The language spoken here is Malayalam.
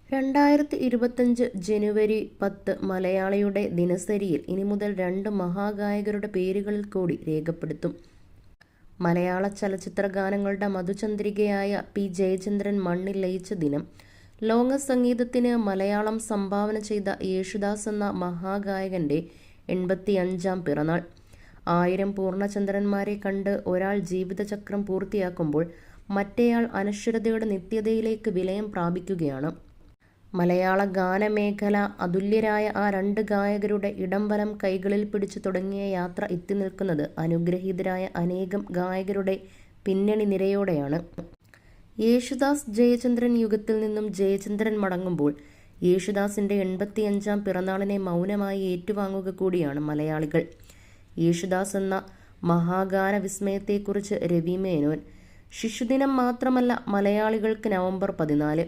2025 ജനുവരി 10 മലയാളിയുടെ ദിനസരിയിൽ ഇനി മുതൽ 2 മഹാഗായകരുടെ പേരുകളിൽ കൂടി രേഖപ്പെടുത്തും. മലയാള ചലച്ചിത്ര ഗാനങ്ങളുടെ മധുചന്ദ്രികയായ പി. ജയചന്ദ്രൻ മണ്ണിൽ ലയിച്ച ദിനം. ലോക സംഗീതത്തിന് മലയാളം സംഭാവന ചെയ്ത യേശുദാസ് എന്ന മഹാഗായകന്റെ 85-ാം പിറന്നാൾ. 1000 പൂർണ്ണചന്ദ്രന്മാരെ കണ്ട് ഒരാൾ ജീവിതചക്രം പൂർത്തിയാക്കുമ്പോൾ മറ്റേയാൾ അനശ്വരതയുടെ നിത്യതയിലേക്ക് വിലയം പ്രാപിക്കുകയാണ്. മലയാള ഗാനമേഖല അതുല്യരായ ആ 2 ഗായകരുടെ ഇടംവലം കൈകളിൽ പിടിച്ചു തുടങ്ങിയ യാത്ര എത്തിനിൽക്കുന്നത് അനുഗ്രഹീതരായ അനേകം ഗായകരുടെ പിന്നണി നിരയോടെയാണ്. യേശുദാസ് ജയചന്ദ്രൻ യുഗത്തിൽ നിന്നും ജയചന്ദ്രൻ മടങ്ങുമ്പോൾ യേശുദാസിന്റെ 85-ാം പിറന്നാളിനെ മൗനമായി ഏറ്റുവാങ്ങുക കൂടിയാണ് മലയാളികൾ. യേശുദാസ് എന്ന മഹാഗാന വിസ്മയത്തെക്കുറിച്ച് രവി മേനോൻ. ശിശുദിനം മാത്രമല്ല മലയാളികൾക്ക് നവംബർ 14.